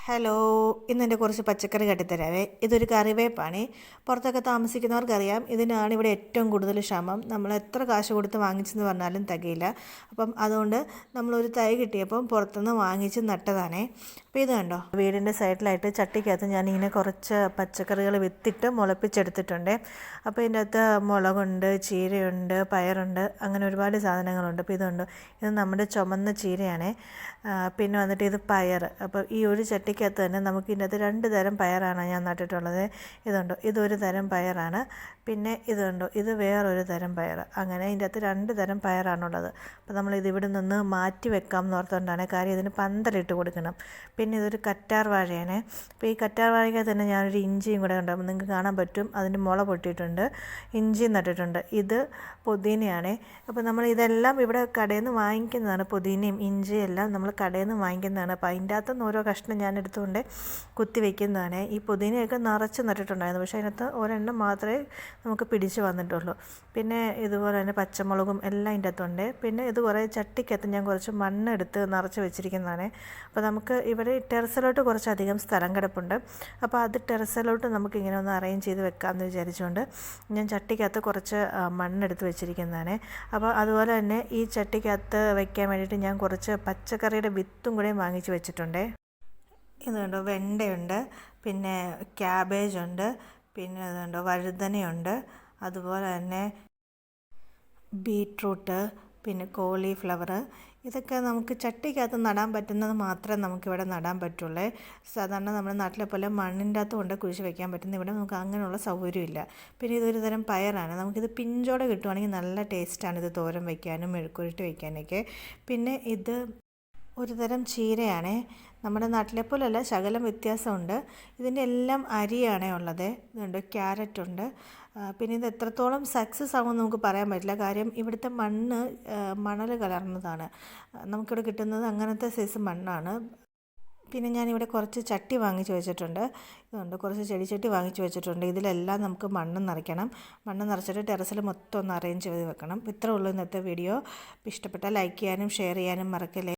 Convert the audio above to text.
Hello, ഇന്നെൻ്റെ കുറച്ച് പച്ചക്കറി കട്ടിത്തരാവേ. ഇതൊരു കറിവേപ്പാണേ. പുറത്തൊക്കെ താമസിക്കുന്നവർക്കറിയാം, ഇതിനാണ് ഇവിടെ ഏറ്റവും കൂടുതൽ ക്ഷാമം. നമ്മൾ എത്ര കാശ് കൊടുത്ത് വാങ്ങിച്ചെന്ന് പറഞ്ഞാലും തികയില്ല. അപ്പം അതുകൊണ്ട് നമ്മളൊരു തൈ കിട്ടിയപ്പം പുറത്തുനിന്ന് വാങ്ങിച്ച് നട്ടതാണേ. അപ്പോൾ ഇത് കണ്ടോ, വീടിൻ്റെ സൈഡിലായിട്ട് ചട്ടിക്കകത്ത് ഞാനിങ്ങനെ കുറച്ച് പച്ചക്കറികൾ വിത്തിട്ട് മുളപ്പിച്ചെടുത്തിട്ടുണ്ട്. അപ്പോൾ ഇതിൻ്റെ അകത്ത് മുളകുണ്ട്, ചീരയുണ്ട്, പയറുണ്ട്, അങ്ങനെ ഒരുപാട് സാധനങ്ങളുണ്ട്. അപ്പോൾ ഇതുണ്ട്, ഇത് നമ്മുടെ ചുമന്ന ചീരയാണേ. പിന്നെ വന്നിട്ട് ഇത് പയർ. അപ്പോൾ ഈ ഒരു ചട്ടിക്കകത്ത് തന്നെ നമുക്ക് ഇതിനകത്ത് 2 തരം പയറാണ് ഞാൻ നട്ടിട്ടുള്ളത്. ഇതുണ്ടോ, ഇതൊരു തരം പയറാണ്. പിന്നെ ഇതുണ്ടോ, ഇത് വേറൊരു തരം പയർ. അങ്ങനെ ഇതിൻ്റെ അകത്ത് 2 തരം പയറാണുള്ളത്. അപ്പോൾ നമ്മളിത് ഇവിടെ നിന്ന് മാറ്റി വെക്കാം എന്ന് ഓർത്തുകൊണ്ടാണ്. കാര്യം ഇതിന് പന്തലിട്ട് കൊടുക്കണം. പിന്നെ ഇതൊരു കറ്റാർ വാഴയാണ്. അപ്പോൾ ഈ കറ്റാർ വാഴയ്ക്കകത്ത് തന്നെ ഞാനൊരു ഇഞ്ചിയും കൂടെ ഉണ്ട്. അപ്പോൾ നിങ്ങൾക്ക് കാണാൻ പറ്റും, അതിൻ്റെ മുള പൊട്ടിയിട്ടുണ്ട്. ഇഞ്ചിയും നട്ടിട്ടുണ്ട്. ഇത് പുതിനയാണ്. അപ്പോൾ നമ്മൾ ഇതെല്ലാം ഇവിടെ കടയിൽ നിന്ന് വാങ്ങിക്കുന്നതാണ്. പുതിനയും ഇഞ്ചിയും എല്ലാം നമ്മൾ കടയിൽ നിന്ന് വാങ്ങിക്കുന്നതാണ്. അപ്പോൾ അതിൻ്റെ അകത്തുനിന്ന് ഓരോ കഷ്ണം ഞാൻ എടുത്തുകൊണ്ട് കുത്തി വയ്ക്കുന്നതാണ്. ഈ പുതിനയൊക്കെ നിറച്ച് നട്ടിട്ടുണ്ടായിരുന്നു, പക്ഷേ അതിനകത്ത് ഒരെണ്ണം മാത്രമേ നമുക്ക് പിടിച്ച് വന്നിട്ടുള്ളൂ. പിന്നെ ഇതുപോലെ തന്നെ പച്ചമുളകും എല്ലാം ഇതിൻ്റെ അകത്തുണ്ട്. പിന്നെ ഇത് കുറേ ചട്ടിക്കകത്ത് ഞാൻ കുറച്ച് മണ്ണെടുത്ത് നിറച്ച് വെച്ചിരിക്കുന്നതാണ്. അപ്പോൾ നമുക്ക് ഇവിടെ ടെറസിലോട്ട് കുറച്ചധികം സ്ഥലം കിടപ്പുണ്ട്. അപ്പോൾ അത് ടെറസിലോട്ട് നമുക്ക് ഇങ്ങനെ ഒന്ന് അറേഞ്ച് ചെയ്ത് വെക്കാമെന്ന് വിചാരിച്ചുകൊണ്ട് ഞാൻ ചട്ടിക്കകത്ത് കുറച്ച് മണ്ണെടുത്ത് വെച്ചിരിക്കുന്നതാണ്. അപ്പോൾ അതുപോലെ തന്നെ ഈ ചട്ടിക്കകത്ത് വയ്ക്കാൻ വേണ്ടിയിട്ട് ഞാൻ കുറച്ച് പച്ചക്കറിയുടെ വിത്തും കൂടെ വാങ്ങിച്ച് വെച്ചിട്ടുണ്ട്. ഇതുണ്ടോ, വെണ്ടയുണ്ട്, പിന്നെ ക്യാബേജുണ്ട്, പിന്നെ ഇതുണ്ടോ വഴുതനയുണ്ട്, അതുപോലെ തന്നെ ബീട്രൂട്ട്, പിന്നെ കോളിഫ്ലവർ. ഇതൊക്കെ നമുക്ക് ചട്ടിക്കകത്ത് നടാൻ പറ്റുന്നത് മാത്രമേ നമുക്കിവിടെ നടാൻ പറ്റുള്ളൂ. സാധാരണ നമ്മുടെ നാട്ടിലെ പോലെ മണ്ണിൻ്റെ അകത്ത് കൊണ്ട് കുഴിച്ച് വയ്ക്കാൻ പറ്റുന്ന ഇവിടെ നമുക്ക് അങ്ങനെയുള്ള സൗകര്യമില്ല. പിന്നെ ഇതൊരു തരം പയറാണ്. നമുക്കിത് പിഞ്ചോടെ കിട്ടുവാണെങ്കിൽ നല്ല ടേസ്റ്റാണ് ഇത് തോരൻ വയ്ക്കാനും മെഴുക്കുരുട്ടി വയ്ക്കാനൊക്കെ. പിന്നെ ഇത് ഒരു തരം ചീരയാണ്. നമ്മുടെ നാട്ടിലെ പോലെയല്ല, ശകലം വ്യത്യാസമുണ്ട്. ഇതിൻ്റെ എല്ലാം അരിയാണേ ഉള്ളത്. ഇതുണ്ട്, ക്യാരറ്റുണ്ട്. പിന്നെ ഇത് എത്രത്തോളം സക്സസ് ആകുമെന്ന് നമുക്ക് പറയാൻ പറ്റില്ല. കാര്യം ഇവിടുത്തെ മണ്ണ് മണൽ കലർന്നതാണ്. നമുക്കിവിടെ കിട്ടുന്നത് അങ്ങനത്തെ സൈസ് മണ്ണാണ്. പിന്നെ ഞാനിവിടെ കുറച്ച് ചട്ടി വാങ്ങിച്ച് വെച്ചിട്ടുണ്ട്. ഇതുണ്ട്, കുറച്ച് ചെടിച്ചട്ടി വാങ്ങിച്ച് വെച്ചിട്ടുണ്ട്. ഇതിലെല്ലാം നമുക്ക് മണ്ണ് നിറയ്ക്കണം. മണ്ണ് നിറച്ചിട്ട് ടെറസിൽ മൊത്തം ഒന്ന് അറേഞ്ച് ചെയ്ത് വെക്കണം. ഇത്രേ ഉള്ളൂ ഇന്നത്തെ വീഡിയോ. ഇഷ്ടപ്പെട്ടാൽ ലൈക്ക് ചെയ്യാനും ഷെയർ ചെയ്യാനും മറക്കല്ലേ.